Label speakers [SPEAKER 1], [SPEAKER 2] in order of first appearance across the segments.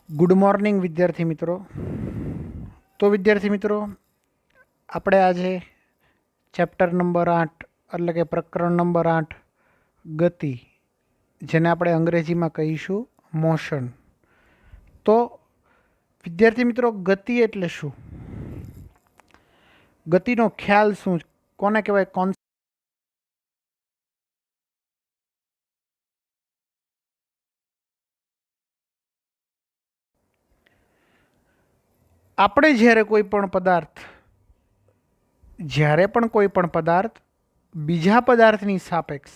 [SPEAKER 1] Good morning વિદ્યાર્થી મિત્રો. તો વિદ્યાર્થી મિત્રો, આપણે આજે ચેપ્ટર નંબર 8 એટલે કે પ્રકરણ નંબર 8 ગતિ, જેને આપણે અંગ્રેજીમાં કહીશું મોશન. તો વિદ્યાર્થી મિત્રો, ગતિ એટલે શું? ગતિનો ખ્યાલ શું? કોને કહેવાય? આપણે જ્યારે કોઈ પણ પદાર્થ બીજા પદાર્થની સાપેક્ષ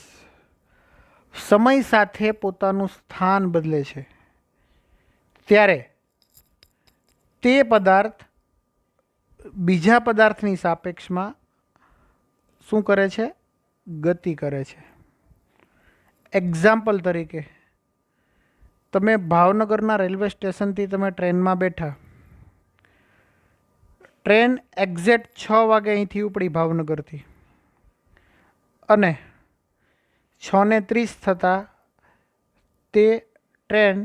[SPEAKER 1] સમય સાથે પોતાનું સ્થાન બદલે છે, ત્યારે તે પદાર્થ બીજા પદાર્થની સાપેક્ષમાં શું કરે છે? ગતિ કરે છે. એક્ઝામ્પલ તરીકે, તમે ભાવનગરના રેલવે સ્ટેશનથી તમે ટ્રેનમાં બેઠા. ટ્રેન એક્ઝેક્ટ 6 વાગે અહીંથી ઉપડી ભાવનગરથી, અને 6:30 થતાં તે ટ્રેન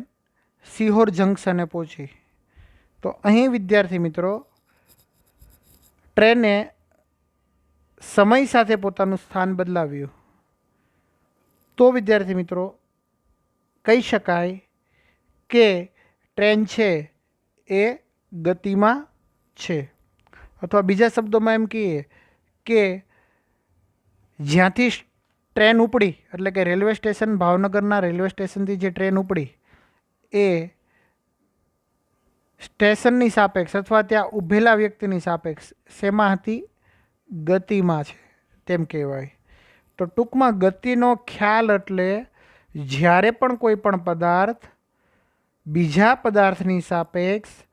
[SPEAKER 1] સિહોર જંકશને પહોંચી. તો અહીં વિદ્યાર્થી મિત્રો, ટ્રેને સમય સાથે પોતાનું સ્થાન બદલાવ્યું. તો વિદ્યાર્થી મિત્રો, કહી શકાય કે ટ્રેન છે એ ગતિમાં છે. અથવા બીજા શબ્દોમાં એમ કહીએ કે જ્યાંથી ટ્રેન ઉપડી, એટલે કે રેલવે સ્ટેશન, ભાવનગરના રેલવે સ્ટેશનથી જે ટ્રેન ઉપડી એ સ્ટેશનની સાપેક્ષ અથવા ત્યાં ઊભેલા વ્યક્તિની સાપેક્ષ શેમાં હતી? ગતિમાં છે તેમ કહેવાય. તો ટૂંકમાં ગતિનો ખ્યાલ એટલે જ્યારે પણ કોઈ પણ પદાર્થ બીજા પદાર્થની સાપેક્ષ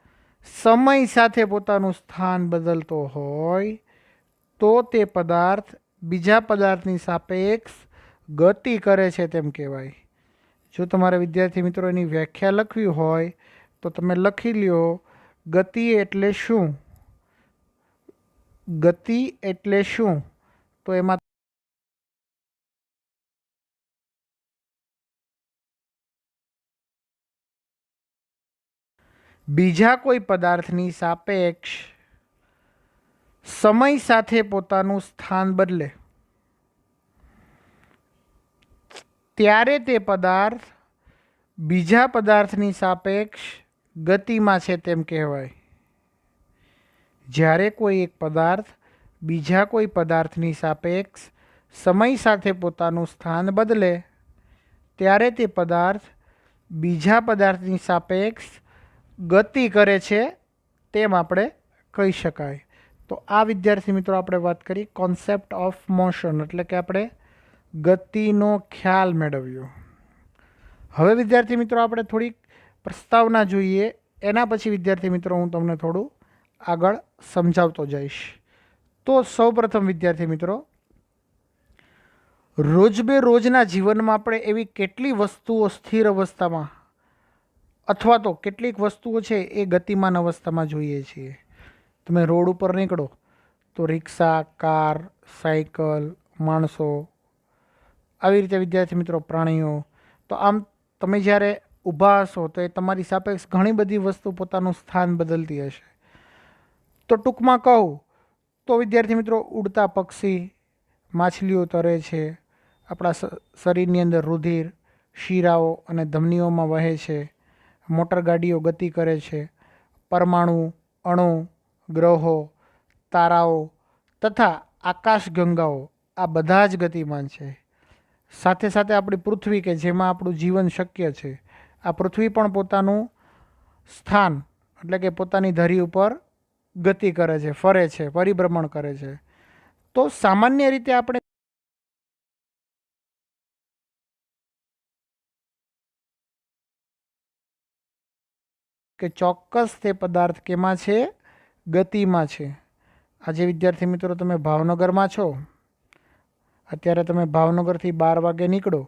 [SPEAKER 1] સમય સાથે પોતાનું સ્થાન બદલતો હોય તો તે પદાર્થ બીજા પદાર્થની સાપેક્ષ ગતિ કરે છે તેમ કહેવાય. જો તમારે વિદ્યાર્થી મિત્રો એની વ્યાખ્યા લખવી હોય તો તમે લખી લ્યો, ગતિ એટલે શું? ગતિ એટલે શું? તો એમાં બીજા કોઈ પદાર્થની સાપેક્ષ સમય સાથે પોતાનું સ્થાન બદલે ત્યારે તે પદાર્થ બીજા પદાર્થની સાપેક્ષ ગતિમાં છે તેમ કહેવાય. જ્યારે કોઈ એક પદાર્થ બીજા કોઈ પદાર્થની સાપેક્ષ સમય સાથે પોતાનું સ્થાન બદલે ત્યારે તે પદાર્થ બીજા પદાર્થની સાપેક્ષ ગતિ કરે છે તેમ આપણે કહી શકાય. તો આ વિદ્યાર્થી મિત્રો આપણે વાત કરી કોન્સેપ્ટ ઓફ મોશન, એટલે કે આપણે ગતિનો ખ્યાલ મેળવ્યો. હવે વિદ્યાર્થી મિત્રો, આપણે થોડીક પ્રસ્તાવના જોઈએ. એના પછી વિદ્યાર્થી મિત્રો હું તમને થોડું આગળ સમજાવતો જઈશ. તો સૌપ્રથમ વિદ્યાર્થી મિત્રો, રોજબેરોજના જીવનમાં આપણે એવી કેટલી વસ્તુઓ સ્થિર અવસ્થામાં અથવા તો કેટલીક વસ્તુઓ છે એ ગતિમાન અવસ્થામાં જોઈએ છીએ. તમે રોડ ઉપર નીકળો તો રિક્ષા, કાર, સાયકલ, માણસો, આવી રીતે વિદ્યાર્થી મિત્રો પ્રાણીઓ. તો આમ તમે જ્યારે ઊભા હશો તો એ તમારી સાપેક્ષ ઘણી બધી વસ્તુ પોતાનું સ્થાન બદલતી હશે. તો ટૂંકમાં કહું તો વિદ્યાર્થી મિત્રો, ઉડતા પક્ષી, માછલીઓ તરે છે, આપણા શરીરની અંદર રુધિર, શીરાઓ અને ધમનીઓમાં વહે છે, મોટરગાડીઓ ગતિ કરે છે, પરમાણુ, અણુ, ગ્રહો, તારાઓ તથા આકાશગંગાઓ આ બધા જ ગતિમાન છે. સાથે સાથે આપણી પૃથ્વી, કે જેમાં આપણું જીવન શક્ય છે, આ પૃથ્વી પણ પોતાનું સ્થાન એટલે કે પોતાની ધરી ઉપર ગતિ કરે છે, ફરે છે, પરિભ્રમણ કરે છે. તો સામાન્ય રીતે આપણે કે ચોક્કસ તે પદાર્થ કેમાં છે? ગતિમાં છે. આજે વિદ્યાર્થી મિત્રો તમે ભાવનગરમાં છો, અત્યારે તમે ભાવનગરથી 12 વાગે નીકળો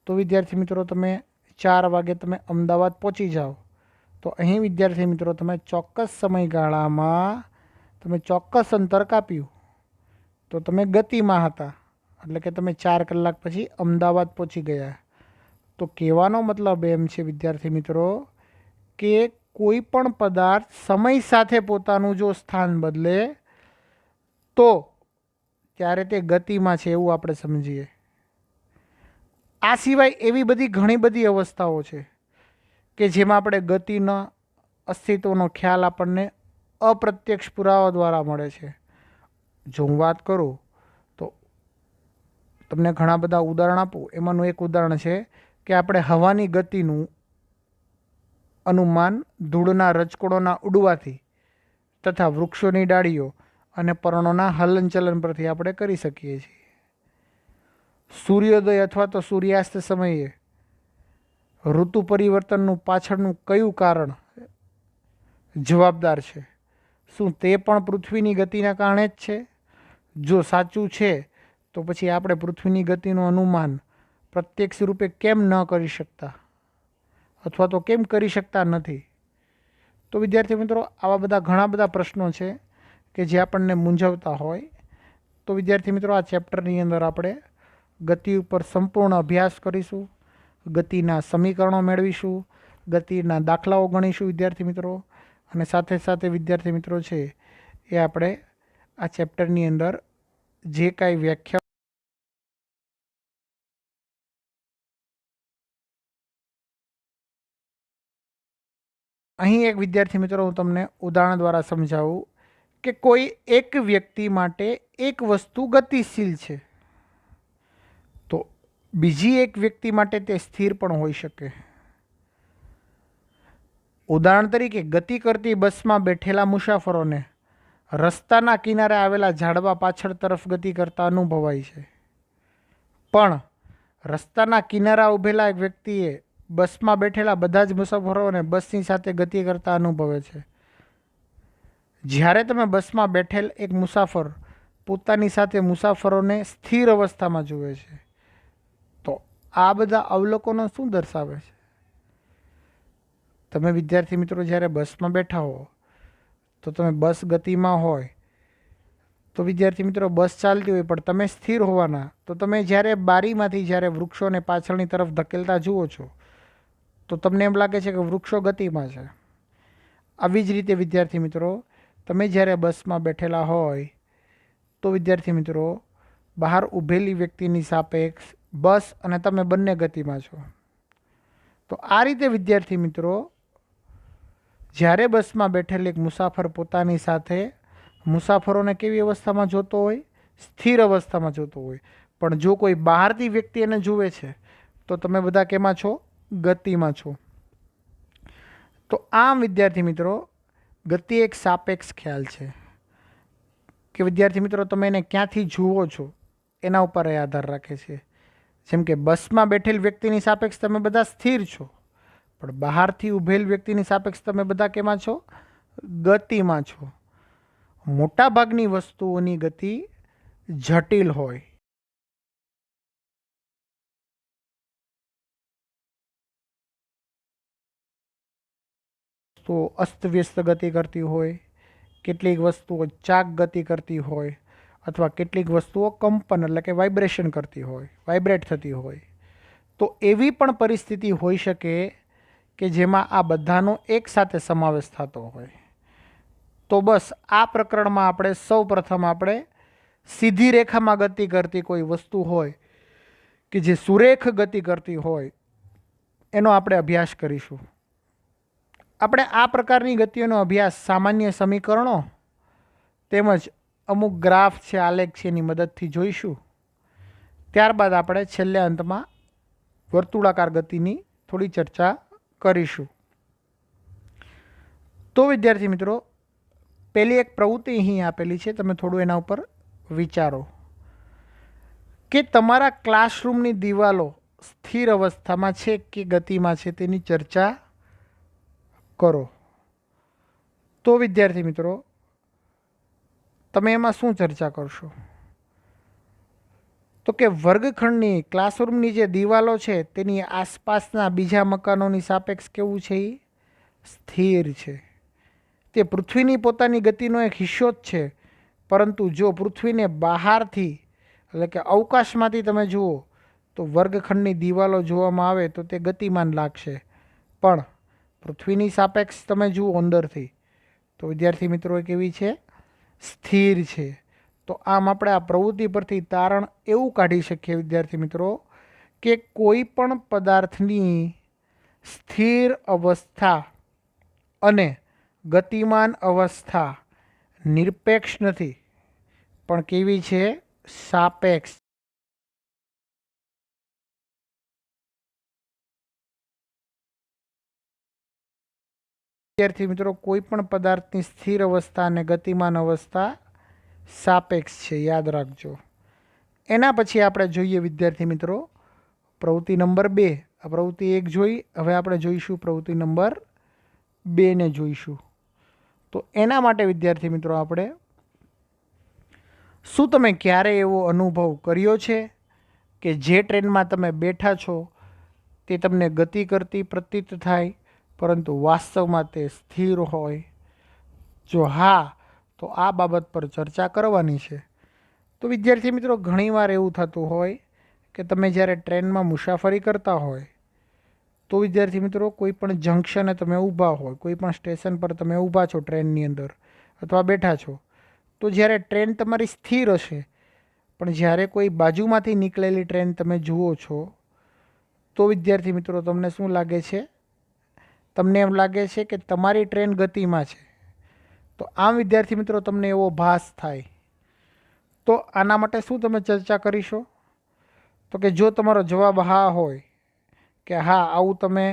[SPEAKER 1] તો વિદ્યાર્થી મિત્રો તમે 4 વાગે તમે અમદાવાદ પહોંચી જાઓ. તો અહીં વિદ્યાર્થી મિત્રો તમે ચોક્કસ સમયગાળામાં તમે ચોક્કસ અંતર કાપ્યું તો તમે ગતિમાં હતા, એટલે કે તમે 4 કલાક પછી અમદાવાદ પહોંચી ગયા. તો કહેવાનો મતલબ એમ છે વિદ્યાર્થી મિત્રો કે કોઈ પણ પદાર્થ સમય સાથે પોતાનું જો સ્થાન બદલે તો ત્યારે તે ગતિમાં છે એવું આપણે સમજીએ. આ સિવાય એવી બધી ઘણી બધી અવસ્થાઓ છે કે જેમાં આપણે ગતિના અસ્તિત્વનો ખ્યાલ આપણને અપ્રત્યક્ષ પુરાવા દ્વારા મળે છે. જો હું વાત કરું તો તમને ઘણા બધા ઉદાહરણ આપું. એમાંનું એક ઉદાહરણ છે કે આપણે હવાની ગતિનું અનુમાન ધૂળના રજકણોના ઉડવાથી તથા વૃક્ષોની ડાળીઓ અને પર્ણોના હલનચલન પરથી આપણે કરી શકીએ છીએ. સૂર્યોદય અથવા તો સૂર્યાસ્ત સમયે ઋતુ પરિવર્તનનું પાછળનું કયું કારણ જવાબદાર છે? શું તે પણ પૃથ્વીની ગતિના કારણે જ છે? જો સાચું છે તો પછી આપણે પૃથ્વીની ગતિનું અનુમાન પ્રત્યક્ષ રૂપે કેમ ન કરી શકતા અથવા તો કેમ કરી શકતા નથી? તો વિદ્યાર્થી મિત્રો, આવા બધા ઘણા બધા પ્રશ્નો છે કે જે આપણને મૂંઝવતા હોય. તો વિદ્યાર્થી મિત્રો, આ ચેપ્ટરની અંદર આપણે ગતિ ઉપર સંપૂર્ણ અભ્યાસ કરીશું, ગતિના સમીકરણો મેળવીશું, ગતિના દાખલાઓ ગણીશું વિદ્યાર્થી મિત્રો, અને સાથે સાથે વિદ્યાર્થી મિત્રો છે એ આપણે આ ચેપ્ટરની અંદર જે કાંઈ વ્યાખ્યા અહીં એક વિદ્યાર્થી મિત્રો હું તમને ઉદાહરણ દ્વારા સમજાવું કે કોઈ એક વ્યક્તિ માટે એક વસ્તુ ગતિશીલ છે તો બીજી એક વ્યક્તિ માટે તે સ્થિર પણ હોઈ શકે. ઉદાહરણ તરીકે, ગતિ કરતી બસમાં બેઠેલા મુસાફરોને રસ્તાના કિનારે આવેલા ઝાડવા પાછળ તરફ ગતિ કરતા અનુભવાય છે, પણ રસ્તાના કિનારા ઊભેલા એક વ્યક્તિએ બસમાં બેઠેલા બધા જ મુસાફરોને બસની સાથે ગતિ કરતા અનુભવે છે. જ્યારે તમે બસમાં બેઠેલ એક મુસાફર પોતાની સાથે મુસાફરોને સ્થિર અવસ્થામાં જુએ છે, તો આ બધા અવલોકનો શું દર્શાવે છે? તમે વિદ્યાર્થી મિત્રો જ્યારે બસમાં બેઠા હો તો તમે બસ ગતિમાં હોય તો વિદ્યાર્થી મિત્રો બસ ચાલતી હોય પણ તમે સ્થિર હોવાના, તો તમે જ્યારે બારીમાંથી જ્યારે વૃક્ષોને પાછળની તરફ ધકેલતા જુઓ છો તો તમને એમ લાગે છે કે વૃક્ષો ગતિમાં છે. આવી જ રીતે વિદ્યાર્થી મિત્રો, તમે જ્યારે બસમાં બેઠેલા હોય તો વિદ્યાર્થી મિત્રો બહાર ઊભેલી વ્યક્તિની સાપેક્ષ બસ અને તમે બંને ગતિમાં છો. તો આ રીતે વિદ્યાર્થી મિત્રો, જ્યારે બસમાં બેઠેલ એક મુસાફર પોતાની સાથે મુસાફરોને કેવી અવસ્થામાં જોતો હોય? સ્થિર અવસ્થામાં જોતો હોય. પણ જો કોઈ બહારથી વ્યક્તિ એને જુએ છે તો તમે બધા કેમાં છો? ગતિમાં છો. તો આમ વિદ્યાર્થી મિત્રો, ગતિ એક સાપેક્ષ ખ્યાલ છે કે વિદ્યાર્થી મિત્રો તમે એને ક્યાંથી જુઓ છો એના ઉપર એ આધાર રાખે છે. જેમ કે બસમાં બેઠેલ વ્યક્તિની સાપેક્ષ તમે બધા સ્થિર છો, પણ બહારથી ઊભેલ વ્યક્તિની સાપેક્ષ તમે બધા કેમાં છો? ગતિમાં છો. મોટાભાગની વસ્તુઓની ગતિ જટિલ હોય. તો અસ્તવ્યસ્ત ગતિ કરતી હોય, કેટલીક વસ્તુઓ ચાક ગતિ કરતી હોય, અથવા કેટલીક વસ્તુઓ કંપન એટલે કે વાઇબ્રેશન કરતી હોય, વાઇબ્રેટ થતી હોય. તો એવી પણ પરિસ્થિતિ હોઈ શકે કે જેમાં આ બધાનો એકસાથે સમાવેશ થતો હોય. તો બસ આ પ્રકરણમાં આપણે સૌ પ્રથમ આપણે સીધી રેખામાં ગતિ કરતી કોઈ વસ્તુ હોય કે જે સુરેખ ગતિ કરતી હોય એનો આપણે અભ્યાસ કરીશું. આપણે આ પ્રકારની ગતિઓનો અભ્યાસ સામાન્ય સમીકરણો તેમજ અમુક ગ્રાફ છે, આલેખ છે, એની મદદથી જોઈશું. ત્યારબાદ આપણે છેલ્લે અંતમાં વર્તુળાકાર ગતિની થોડી ચર્ચા કરીશું. તો વિદ્યાર્થી મિત્રો, પહેલી એક પ્રવૃત્તિ અહીં આપેલી છે, તમે થોડું એના ઉપર વિચારો કે તમારા ક્લાસરૂમની દિવાલો સ્થિર અવસ્થામાં છે કે ગતિમાં છે તેની ચર્ચા કરો. તો વિદ્યાર્થી મિત્રો, તમે એમાં શું ચર્ચા કરશો? તો કે વર્ગખંડની ક્લાસરૂમની જે દિવાલો છે તેની આસપાસના બીજા મકાનોની સાપેક્ષ કેવું છે? એ સ્થિર છે. તે પૃથ્વીની પોતાની ગતિનો એક હિસ્સો જ છે, પરંતુ જો પૃથ્વીને બહારથી એટલે કે અવકાશમાંથી તમે જુઓ તો વર્ગખંડની દિવાલો જોવામાં આવે તો તે ગતિમાન લાગશે, પણ પૃથ્વીની સાપેક્ષ તમે જુઓ અંદરથી તો વિદ્યાર્થી મિત્રો એ કેવી છે? સ્થિર છે. તો આમ આપણે આ પ્રવૃત્તિ પરથી તારણ એવું કાઢી શકીએ વિદ્યાર્થી મિત્રો કે કોઈ પણ પદાર્થની સ્થિર અવસ્થા અને ગતિમાન અવસ્થા નિરપેક્ષ નથી, પણ કેવી છે? સાપેક્ષ. વિદ્યાર્થી મિત્રો કોઈ પણ પદાર્થની સ્થિર અવસ્થા અને ગતિમાન અવસ્થા સાપેક્ષ છે, યાદ રાખજો. એના પછી આપણે જોઈએ વિદ્યાર્થી મિત્રો પ્રવૃત્તિ નંબર 2. આ પ્રવૃત્તિ 1 જોઈ, હવે આપણે જોઈશું પ્રવૃત્તિ નંબર 2 ને જોઈશું. તો એના માટે વિદ્યાર્થી મિત્રો આપણે શું તમે ક્યારે એવો અનુભવ કર્યો છે કે જે ટ્રેનમાં તમે બેઠા છો તે તમને ગતિ કરતી પ્રતીત થાય પરંતુ વાસ્તવમાં તે સ્થિર હોય? જો હા, તો આ બાબત પર ચર્ચા કરવાની છે. તો વિદ્યાર્થી મિત્રો ઘણીવાર એવું થતું હોય કે તમે જ્યારે ટ્રેનમાં મુસાફરી કરતા હોય તો વિદ્યાર્થી મિત્રો કોઈ પણ જંક્શને તમે ઊભા હોય, કોઈ પણ સ્ટેશન પર તમે ઊભા છો ટ્રેનની અંદર અથવા બેઠા છો, તો જ્યારે ટ્રેન તમારી સ્થિર હશે પણ જ્યારે કોઈ બાજુમાંથી નીકળેલી ટ્રેન તમે જુઓ છો તો વિદ્યાર્થી મિત્રો તમને શું લાગે છે? તમને એમ લાગે છે કે તમારી ટ્રેન ગતિમાં છે. તો આમ વિદ્યાર્થી મિત્રો તમને એવો ભાસ થાય. તો આના માટે શું તમે ચર્ચા કરીશો? તો કે જો તમારો જવાબ હા હોય કે હા આવું તમે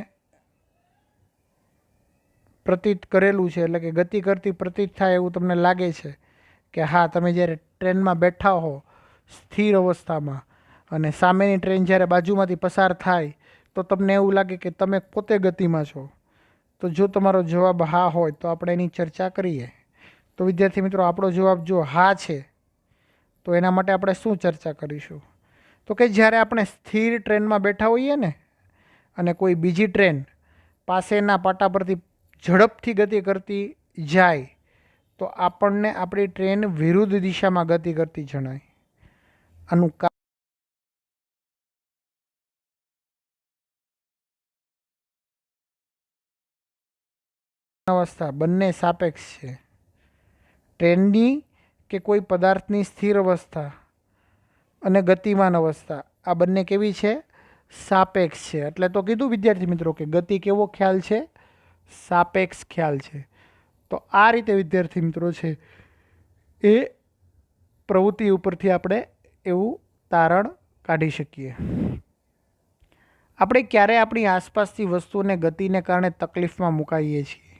[SPEAKER 1] પ્રતીત કરેલું છે, એટલે કે ગતિ કરતી પ્રતીત થાય એવું તમને લાગે છે કે હા તમે જ્યારે ટ્રેનમાં બેઠા હો સ્થિર અવસ્થામાં અને સામેની ટ્રેન જ્યારે બાજુમાંથી પસાર થાય તો તમને એવું લાગે કે તમે પોતે ગતિમાં છો. તો જો તમારો જવાબ હા હોય તો આપણે એની ચર્ચા કરીએ. તો વિદ્યાર્થી મિત્રો આપણો જવાબ જો હા છે તો એના માટે આપણે શું ચર્ચા કરીશું? તો કે જ્યારે આપણે સ્થિર ટ્રેનમાં બેઠા હોઈએ ને અને કોઈ બીજી ટ્રેન પાસેના પાટા પરથી ઝડપથી ગતિ કરતી જાય તો આપણને આપણી ટ્રેન વિરુદ્ધ દિશામાં ગતિ કરતી જણાય. આનું અવસ્થા બંને સાપેક્ષ છે. ટ્રેનની કે કોઈ પદાર્થની સ્થિર અવસ્થા અને ગતિમાન અવસ્થા આ બંને કેવી છે? સાપેક્ષ છે. એટલે તો કીધું વિદ્યાર્થી મિત્રો કે ગતિ કેવો ખ્યાલ છે? સાપેક્ષ ખ્યાલ છે. તો આ રીતે વિદ્યાર્થી મિત્રો છે એ પ્રવૃત્તિ ઉપરથી આપણે એવું તારણ કાઢી શકીએ. આપણે ક્યારે આપણી આસપાસની વસ્તુઓને ગતિને કારણે તકલીફમાં મુકાઈએ છીએ,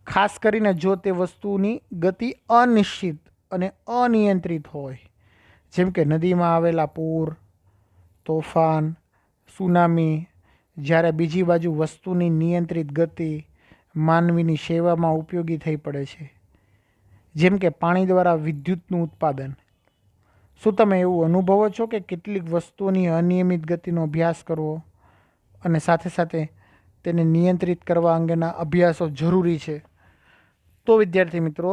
[SPEAKER 1] ખાસ કરીને જો તે વસ્તુની ગતિ અનિશ્ચિત અને અનિયંત્રિત હોય, જેમ કે નદીમાં આવેલા પૂર, તોફાન, સુનામી. જ્યારે બીજી બાજુ વસ્તુની નિયંત્રિત ગતિ માનવીની સેવામાં ઉપયોગી થઈ પડે છે, જેમ કે પાણી દ્વારા વિદ્યુતનું ઉત્પાદન. શું તમે એવું અનુભવો છો કે કેટલીક વસ્તુઓની અનિયમિત ગતિનો અભ્યાસ કરવો અને સાથે સાથે તેને નિયંત્રિત કરવા અંગેના અભ્યાસો જરૂરી છે? તો વિદ્યાર્થી મિત્રો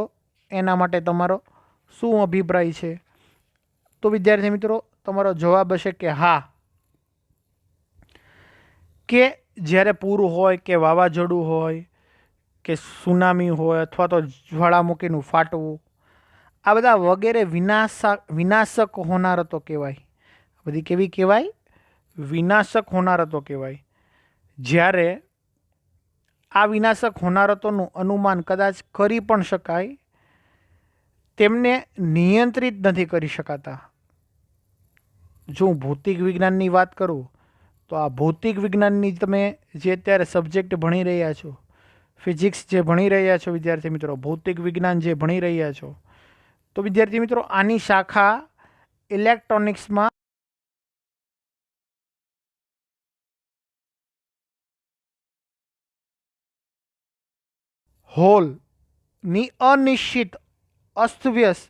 [SPEAKER 1] એના માટે તમારો શું અભિપ્રાય છે? તો વિદ્યાર્થી મિત્રો તમારો જવાબ હશે કે હા, કે જ્યારે પૂર હોય કે વાવાઝોડું હોય કે સુનામી હોય અથવા તો જ્વાળામુખીનું ફાટવું, આ બધા વગેરે વિનાશક હોનારતો કહેવાય. બધી કેવી કહેવાય? વિનાશક હોનારતો કહેવાય. જ્યારે આ વિનાશક હોનારતોનું અનુમાન કદાચ કરી પણ શકાય, તેમને નિયંત્રિત નથી કરી શકાતા. જો હું ભૌતિક વિજ્ઞાનની વાત કરું તો આ ભૌતિક વિજ્ઞાનની તમે જે અત્યારે સબ્જેક્ટ ભણી રહ્યા છો, ફિઝિક્સ જે ભણી રહ્યા છો વિદ્યાર્થી મિત્રો, ભૌતિક વિજ્ઞાન જે ભણી રહ્યા છો, તો વિદ્યાર્થી મિત્રો આની શાખા ઇલેક્ટ્રોનિક્સમાં હોલની અનિશ્ચિત, અસ્તવ્યસ્ત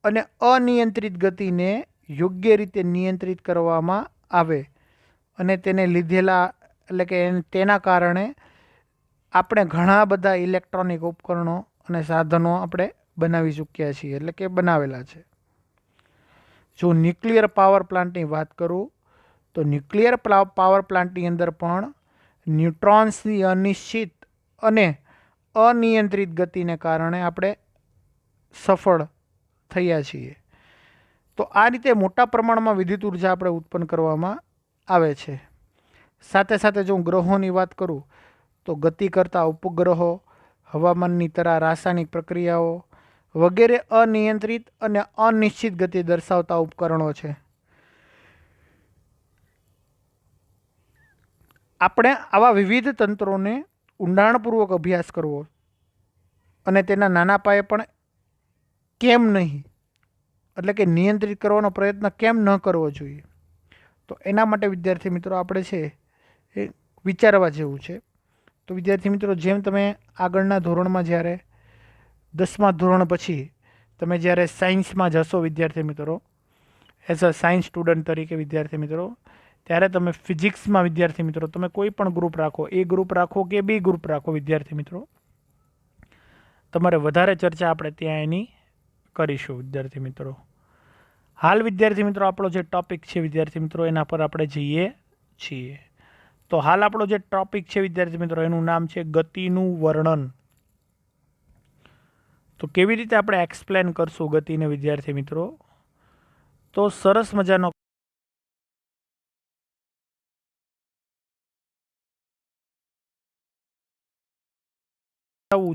[SPEAKER 1] અને અનિયંત્રિત ગતિને યોગ્ય રીતે નિયંત્રિત કરવામાં આવે અને તેને લીધેલા એટલે કે તેના કારણે આપણે ઘણા બધા ઇલેક્ટ્રોનિક ઉપકરણો અને સાધનો આપણે બનાવી ચૂક્યા છીએ, એટલે કે બનાવેલા છે. જો ન્યુક્લિયર પાવર પ્લાન્ટની વાત કરું તો ન્યુક્લિયર પાવર પ્લાન્ટની અંદર પણ ન્યુટ્રોન્સની અનિશ્ચિત અને અનિયંત્રિત ગતિને કારણે આપણે સફળ થયા છીએ. તો આ રીતે મોટા પ્રમાણમાં વિદ્યુત ઉર્જા આપણે ઉત્પન્ન કરવામાં આવે છે. સાથે સાથે જો હું ગ્રહોની વાત કરું તો ગતિ કરતા ઉપગ્રહો, હવામાનની તરા રાસાયણિક પ્રક્રિયાઓ વગેરે અનિયંત્રિત અને અનિશ્ચિત ગતિ દર્શાવતા ઉપકરણો છે. આપણે આવા વિવિધ તંત્રોને ઊંડાણપૂર્વક અભ્યાસ કરવો અને તેના નાના પાયે પણ કેમ નહીં, એટલે કે નિયંત્રિત કરવાનો પ્રયત્ન કેમ ન કરવો જોઈએ, તો એના માટે વિદ્યાર્થી મિત્રો આપણે છે એ વિચારવા જેવું છે. તો વિદ્યાર્થી મિત્રો, જેમ તમે આગળના ધોરણમાં જ્યારે 10મા ધોરણ પછી તમે જ્યારે સાયન્સમાં જશો વિદ્યાર્થી મિત્રો, એઝ અ સાયન્સ સ્ટુડન્ટ તરીકે વિદ્યાર્થી મિત્રો, ત્યારે તમે ફિઝિક્સમાં વિદ્યાર્થી મિત્રો તમે કોઈ પણ ગ્રુપ રાખો, એ ગ્રુપ રાખો કે બી ગ્રુપ રાખો વિદ્યાર્થી મિત્રો, તમારે વધારે ચર્ચા આપણે ત્યાં એની કરીશું વિદ્યાર્થી મિત્રો. હાલ વિદ્યાર્થી મિત્રો આપણો જે ટોપિક છે વિદ્યાર્થી મિત્રો એના પર આપણે જઈએ છીએ. તો હાલ આપણો જે ટોપિક છે વિદ્યાર્થી મિત્રો એનું નામ છે ગતિનું વર્ણન. તો કેવી રીતે આપણે એક્સપ્લેન કરશું ગતિને વિદ્યાર્થી મિત્રો? તો સરસ મજાનો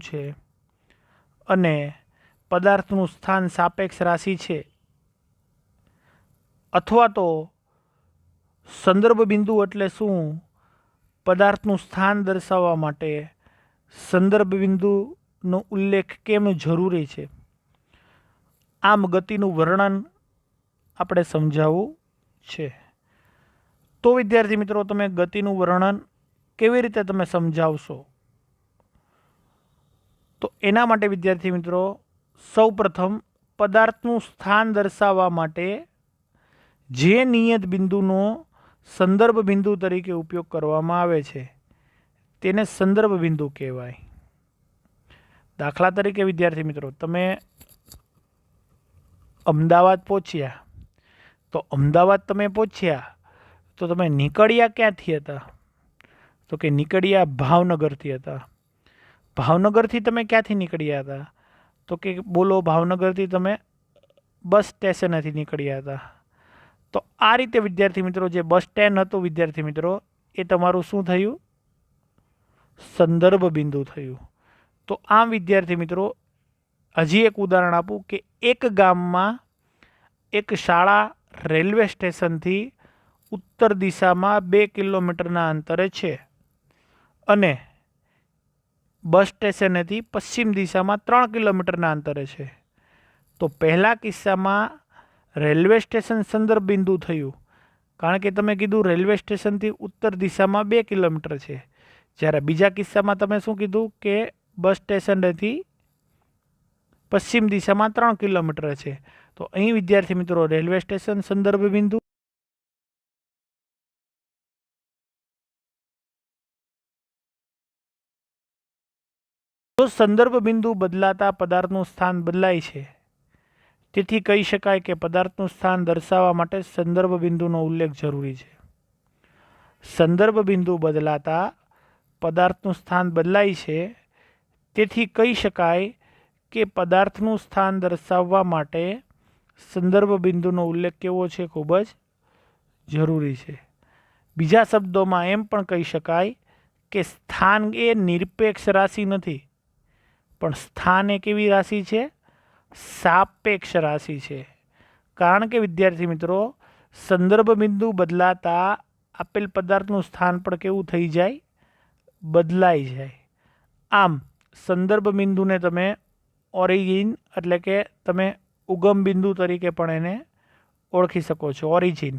[SPEAKER 1] છે અને પદાર્થનું સ્થાન સાપેક્ષ રાશિ છે અથવા તો સંદર્ભ બિંદુ એટલે શું? પદાર્થનું સ્થાન દર્શાવવા માટે સંદર્ભ બિંદુનો ઉલ્લેખ કેમ જરૂરી છે? આમ ગતિનું વર્ણન આપણે સમજાવવું છે. તો વિદ્યાર્થી મિત્રો તમે ગતિનું વર્ણન કેવી રીતે તમે સમજાવશો? તો એના માટે વિદ્યાર્થી મિત્રો સૌપ્રથમ પદાર્થનું સ્થાન દર્શાવવા માટે જે નિયત બિંદુનો સંદર્ભ બિંદુ તરીકે ઉપયોગ કરવામાં આવે છે તેને સંદર્ભ બિંદુ કહેવાય. દાખલા તરીકે વિદ્યાર્થી મિત્રો તમે અમદાવાદ પહોંચ્યા, તો અમદાવાદ તમે પહોંચ્યા તો તમે નીકળ્યા ક્યાંથી હતા? તો કે નીકળ્યા ભાવનગરથી હતા. ભાવનગરથી તમે ક્યાંથી નીકળ્યા હતા? તો કે બોલો ભાવનગરથી તમે બસ સ્ટેશનેથી નીકળ્યા હતા. તો આ રીતે વિદ્યાર્થી મિત્રો જે બસ સ્ટેન્ડ હતું વિદ્યાર્થી મિત્રો એ તમારું શું થયું? સંદર્ભ બિંદુ થયું. તો આમ વિદ્યાર્થી મિત્રો હજી એક ઉદાહરણ આપું કે એક ગામમાં એક શાળા રેલવે સ્ટેશનથી ઉત્તર દિશામાં 2 કિલોમીટરના અંતરે છે અને બસ સ્ટેશનેથી પશ્ચિમ દિશામાં 3 કિલોમીટરના અંતરે છે. તો પહેલા કિસ્સામાં રેલવે સ્ટેશન સંદર્ભ બિંદુ થયું કારણ કે તમે કીધું રેલવે સ્ટેશનથી ઉત્તર દિશામાં 2 કિલોમીટર છે. જ્યારે બીજા કિસ્સામાં તમે શું કીધું કે બસ સ્ટેશનેથી પશ્ચિમ દિશામાં 3 કિલોમીટર છે. તો અહીં વિદ્યાર્થી મિત્રો રેલવે સ્ટેશન સંદર્ભ બિંદુ જો સંદર્ભ બિંદુ બદલાતા પદાર્થનું સ્થાન બદલાય છે, તેથી કહી શકાય કે પદાર્થનું સ્થાન દર્શાવવા માટે સંદર્ભ બિંદુનો ઉલ્લેખ જરૂરી છે. સંદર્ભ બિંદુ બદલાતા પદાર્થનું સ્થાન બદલાય છે, તેથી કહી શકાય કે પદાર્થનું સ્થાન દર્શાવવા માટે સંદર્ભ બિંદુનો ઉલ્લેખ કેવો છે? ખૂબ જ જરૂરી છે. બીજા શબ્દોમાં એમ પણ કહી શકાય કે સ્થાન એ નિરપેક્ષ રાશિ નથી, પણ સ્થાન એ કેવી રાશિ છે? સાપેક્ષ રાશિ છે. કારણ કે વિદ્યાર્થી મિત્રો સંદર્ભ બિંદુ બદલાતા આપેલ પદાર્થનું સ્થાન પણ કેવું થઈ જાય? બદલાઈ જાય. આમ સંદર્ભ બિંદુને તમે ઓરિજિન એટલે કે તમે ઉગમ બિંદુ તરીકે પણ એને ઓળખી શકો છો. ઓરિજિન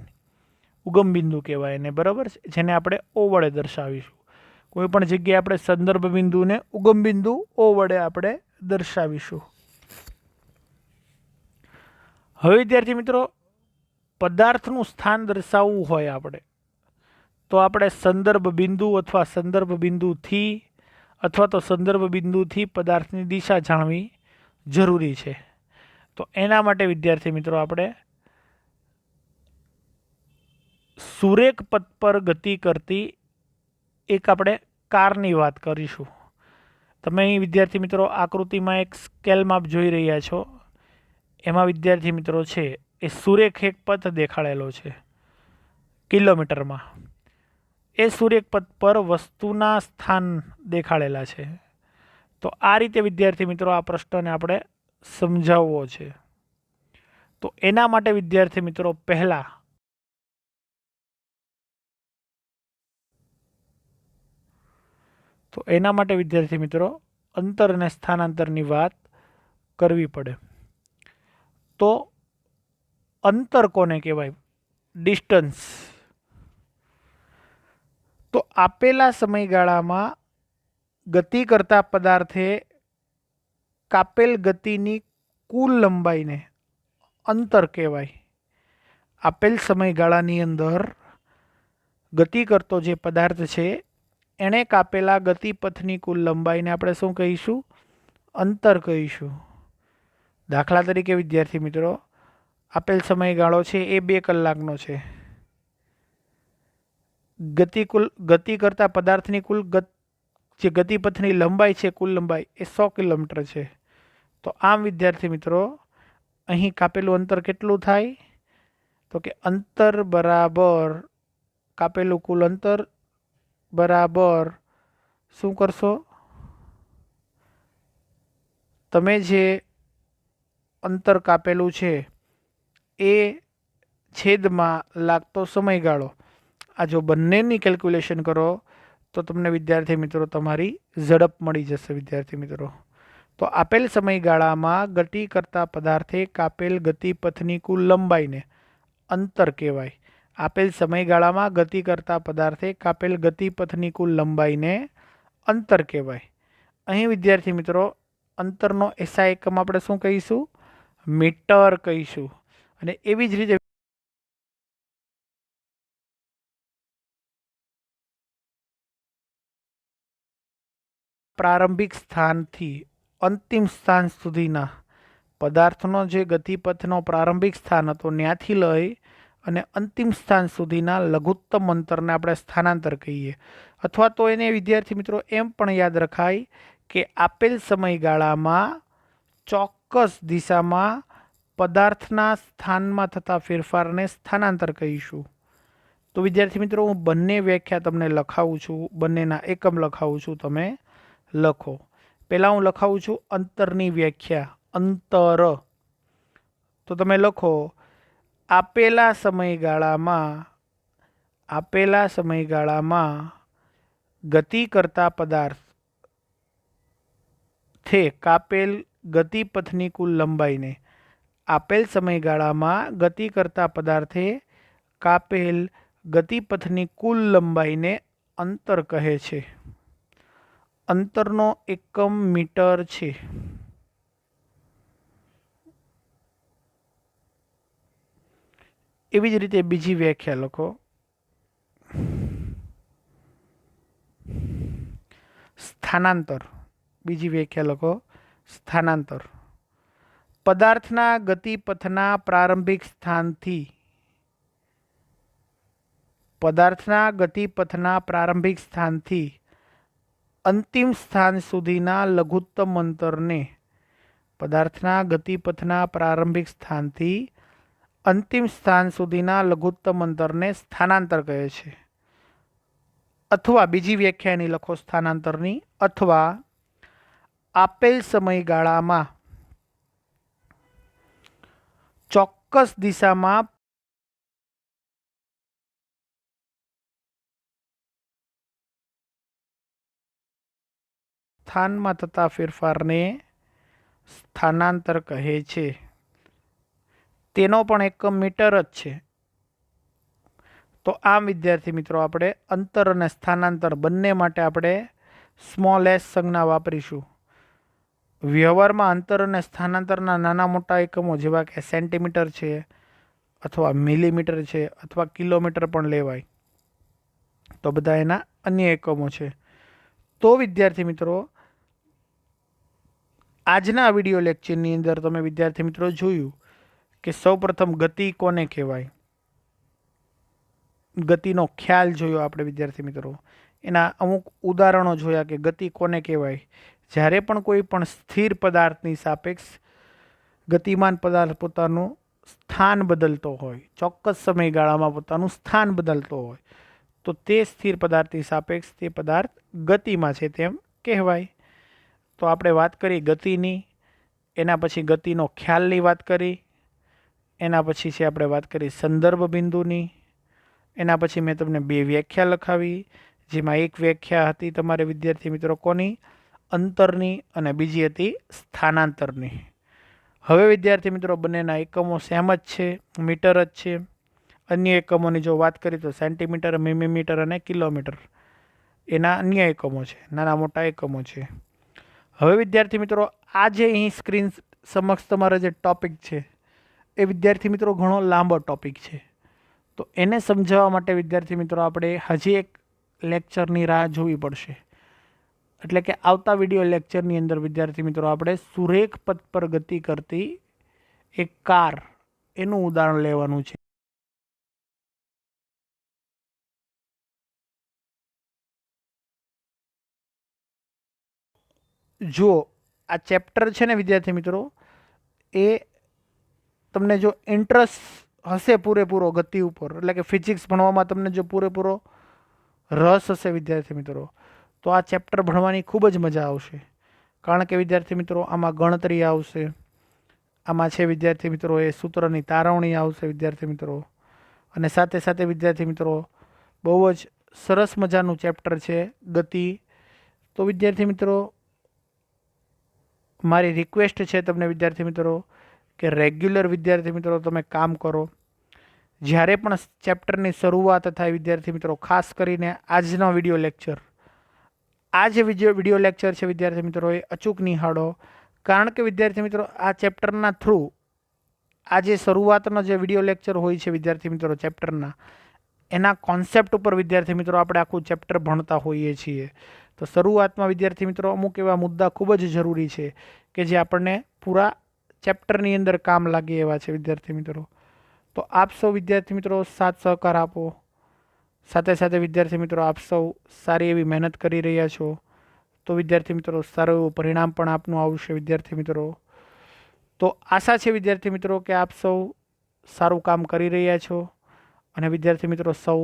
[SPEAKER 1] ઉગમ બિંદુ કહેવાય એને, બરાબર, જેને આપણે ઓ વડે દર્શાવીશું. કોઈ પણ જગ્યાએ આપણે સંદર્ભ બિંદુને ઉગમ બિંદુ ઓ વડે આપણે દર્શાવીશું. હવે વિદ્યાર્થી મિત્રો પદાર્થનું સ્થાન દર્શાવવું હોય આપણે તો આપણે સંદર્ભ બિંદુ અથવા સંદર્ભ બિંદુથી અથવા તો સંદર્ભ બિંદુથી પદાર્થની દિશા જાણવી જરૂરી છે. તો એના માટે વિદ્યાર્થી મિત્રો આપણે સુરેખ પથ પર ગતિ કરતી એક આપણે કારની વાત કરીશું. તમે અહીં વિદ્યાર્થી મિત્રો આકૃતિમાં એક સ્કેલ માપ જોઈ રહ્યા છો. એમાં વિદ્યાર્થી મિત્રો છે એ સુરેખ એક પથ દેખાડેલો છે કિલોમીટરમાં. એ સુરેખ પથ પર વસ્તુના સ્થાન દેખાડેલા છે. તો આ રીતે વિદ્યાર્થી મિત્રો આ પ્રશ્નને આપણે સમજાવવો છે. તો એના માટે વિદ્યાર્થી મિત્રો પહેલા વિદ્યાર્થી મિત્રો અંતર અને સ્થાનાંતરની વાત કરવી પડે. તો અંતર કોને કહેવાય? ડિસ્ટન્સ. તો આપેલા સમયગાળામાં ગતિ કરતા પદાર્થે કાપેલ ગતિની કુલ લંબાઈને અંતર કહેવાય. આપેલ સમયગાળાની અંદર ગતિ કરતો જે પદાર્થ છે એણે કાપેલા ગતિપથની કુલ લંબાઈને આપણે શું કહીશું? અંતર કહીશું. દાખલા તરીકે વિદ્યાર્થી મિત્રો આપેલ સમયગાળો છે એ 2 કલાકનો છે. ગતિ કરતા પદાર્થની કુલ જે ગતિપથની લંબાઈ છે, કુલ લંબાઈ એ 100 કિલોમીટર છે. તો આમ વિદ્યાર્થી મિત્રો અહીં કાપેલું અંતર કેટલું થાય? તો કે અંતર બરાબર કાપેલું કુલ અંતર બરાબર શું કરશો? તમે જે અંતર કાપેલું છે એ છેદમાં લાગતો સમયગાળો. આ જો બંનેની કેલ્ક્યુલેશન કરો તો તમને વિદ્યાર્થી મિત્રો તમારી ઝડપ મળી જશે. વિદ્યાર્થી મિત્રો તો આપેલ સમયગાળામાં ગતિ કરતા પદાર્થે કાપેલ ગતિપથની કુલ લંબાઈને અંતર કહેવાય. આપેલ સમયગાળામાં ગતિ કરતા પદાર્થે કાપેલ ગતિપથની કુલ લંબાઈને અંતર કહેવાય. અહીં વિદ્યાર્થી મિત્રો અંતરનો એસઆઈ એકમ આપણે શું કહીશું? મીટર કહીશું. અને એવી જ રીતે પ્રારંભિક સ્થાનથી અંતિમ સ્થાન સુધીના પદાર્થનો જે ગતિપથનો પ્રારંભિક સ્થાન હતો ત્યાંથી લઈ અને અંતિમ સ્થાન સુધીના લઘુત્તમ અંતરને આપણે સ્થાનાંતર કહીએ. અથવા તો એને વિદ્યાર્થી મિત્રો એમ પણ યાદ રખાય કે આપેલ સમયગાળામાં ચોક્કસ દિશામાં પદાર્થના સ્થાનમાં થતા ફેરફારને સ્થાનાંતર કહીશું. તો વિદ્યાર્થી મિત્રો હું બંને વ્યાખ્યા તમને લખાવું છું, બંનેના એકમ લખાવું છું, તમે લખો. પહેલાં હું લખાવું છું અંતરની વ્યાખ્યા. અંતર તો તમે લખો આપેલા સમયગાળામાં ગતિ કરતા પદાર્થે કાપેલ ગતિપથની કુલ લંબાઈને. આપેલ સમયગાળામાં ગતિ કરતા પદાર્થે કાપેલ ગતિપથની કુલ લંબાઈને અંતર કહે છે. અંતરનો એકમ મીટર છે. એવી જ રીતે બીજી વ્યાખ્યા લખો. સ્થાનાંતર. બીજી વ્યાખ્યા લખો સ્થાનાંતર. પદાર્થના ગતિપથના પ્રારંભિક સ્થાનથી અંતિમ સ્થાન સુધીના લઘુત્તમ અંતરને પદાર્થના ગતિપથના પ્રારંભિક સ્થાનથી અંતિમ સ્થાન સુધીના લઘુત્તમ અંતરને સ્થાનાંતર કહે છે. અથવા બીજી વ્યાખ્યાની લખો સ્થાનાંતરની. અથવા આપેલ સમયગાળામાં ચોક્કસ દિશામાં સ્થાનમાં થતા ફેરફારને સ્થાનાંતર કહે છે. તેનો પણ એકમ મીટર જ છે. તો આમ વિદ્યાર્થી મિત્રો આપણે અંતર અને સ્થાનાંતર બંને માટે આપણે સ્મોલ એસ સંજ્ઞા વાપરીશું. વ્યવહારમાં અંતર અને સ્થાનાંતરના નાના મોટા એકમો જેવા કે સેન્ટીમીટર છે અથવા મિલીમીટર છે અથવા કિલોમીટર પણ લેવાય. તો બધા એના અન્ય એકમો છે. તો વિદ્યાર્થી મિત્રો આજના વિડીયો લેક્ચરની અંદર તમે વિદ્યાર્થી મિત્રો જોયું કે સૌપ્રથમ ગતિ કોને કહેવાય, ગતિનો ખ્યાલ જોયો આપણે વિદ્યાર્થી મિત્રો. એના અમુક ઉદાહરણો જોયા કે ગતિ કોને કહેવાય. જ્યારે પણ કોઈ પણ સ્થિર પદાર્થની સાપેક્ષ ગતિમાન પદાર્થ પોતાનું સ્થાન બદલતો હોય, ચોક્કસ સમયગાળામાં પોતાનું સ્થાન બદલતો હોય, તો તે સ્થિર પદાર્થની સાપેક્ષ તે પદાર્થ ગતિમાં છે તેમ કહેવાય. તો આપણે વાત કરી ગતિની, એના પછી ગતિનો ખ્યાલની વાત કરી, એના પછી છે આપણે વાત કરી સંદર્ભ બિંદુની, એના પછી મેં તમને 2 વ્યાખ્યા લખાવી, જેમાં એક વ્યાખ્યા હતી તમારે વિદ્યાર્થી મિત્રો કોની? અંતરની, અને બીજી હતી સ્થાનાંતરની. હવે વિદ્યાર્થી મિત્રો બંનેના એકમો સેમ જ છે, મીટર જ છે. અન્ય એકમોની જો વાત કરીએ તો સેન્ટીમીટર, મિલીમીટર અને કિલોમીટર એના અન્ય એકમો છે, નાના મોટા એકમો છે. હવે વિદ્યાર્થી મિત્રો આ જે અહીં સ્ક્રીન સમક્ષ તમારો જે ટોપિક છે એ વિદ્યાર્થી મિત્રો ઘણો લાંબો ટોપિક છે. તો એને સમજાવવા માટે વિદ્યાર્થી મિત્રો આપણે હજી એક લેક્ચરની રાહ જોવી પડશે. એટલે કે આવતા વિડીયો લેક્ચરની અંદર વિદ્યાર્થી મિત્રો આપણે સુરેખ પથ પર ગતિ કરતી એક કાર એનું ઉદાહરણ લેવાનું છે. જો આ ચેપ્ટર છે ને વિદ્યાર્થી મિત્રો, એ તમને જો ઇન્ટરેસ્ટ હશે પૂરેપૂરો ગતિ ઉપર, એટલે કે ફિઝિક્સ ભણવામાં તમને જો પૂરેપૂરો રસ હશે વિદ્યાર્થી મિત્રો, તો આ ચેપ્ટર ભણવાની ખૂબ જ મજા આવશે. કારણ કે વિદ્યાર્થી મિત્રો આમાં ગણતરી આવશે, આમાં છે વિદ્યાર્થી મિત્રો એ સૂત્રની તારવણી આવશે વિદ્યાર્થી મિત્રો, અને સાથે સાથે વિદ્યાર્થી મિત્રો બહુ જ સરસ મજાનું ચેપ્ટર છે ગતિ. તો વિદ્યાર્થી મિત્રો મારી રિક્વેસ્ટ છે તમને વિદ્યાર્થી મિત્રો કે રેગ્યુલર વિદ્યાર્થી મિત્રો તમે કામ કરો. જ્યારે પણ ચેપ્ટરની શરૂઆત થાય વિદ્યાર્થી મિત્રો, ખાસ કરીને આજનો વિડીયો લેક્ચર, આ જે વિડીયો લેક્ચર છે વિદ્યાર્થી મિત્રો એ અચૂક નિહાળો. કારણ કે વિદ્યાર્થી મિત્રો આ ચેપ્ટરના થ્રુ આ જે શરૂઆતનો જે વિડીયો લેક્ચર હોય છે વિદ્યાર્થી મિત્રો ચેપ્ટરના, એના કોન્સેપ્ટ ઉપર વિદ્યાર્થી મિત્રો આપણે આખું ચેપ્ટર ભણતા હોઈએ છીએ. તો શરૂઆતમાં વિદ્યાર્થી મિત્રો અમુક એવા મુદ્દા ખૂબ જ જરૂરી છે કે જે આપણને પૂરા ચેપ્ટરની અંદર કામ લાગે એવા છે વિદ્યાર્થી મિત્રો. તો આપ સૌ વિદ્યાર્થી મિત્રો સાથ સહકાર આપો. સાથે સાથે વિદ્યાર્થી મિત્રો આપ સૌ સારી એવી મહેનત કરી રહ્યા છો, તો વિદ્યાર્થી મિત્રો સારું એવું પરિણામ પણ આપનું આવશે વિદ્યાર્થી મિત્રો. તો આશા છે વિદ્યાર્થી મિત્રો કે આપ સૌ સારું કામ કરી રહ્યા છો, અને વિદ્યાર્થી મિત્રો સૌ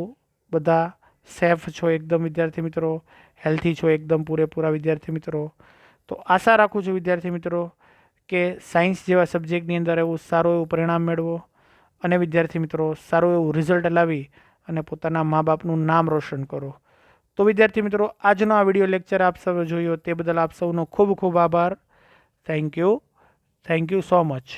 [SPEAKER 1] બધા સેફ છો એકદમ વિદ્યાર્થી મિત્રો, હેલ્થી છો એકદમ પૂરેપૂરા વિદ્યાર્થી મિત્રો. તો આશા રાખું છું વિદ્યાર્થી મિત્રો કે સાયન્સ જેવા સબ્જેક્ટની અંદર એવું સારું એવું પરિણામ મેળવો, અને વિદ્યાર્થી મિત્રો સારું એવું રિઝલ્ટ લાવી અને પોતાના મા બાપનું નામ રોશન કરો. તો વિદ્યાર્થી મિત્રો આજનો આ વિડીયો લેક્ચર આપ સૌએ જોયો તે બદલ આપ સૌનો ખૂબ ખૂબ આભાર. Thank you so much.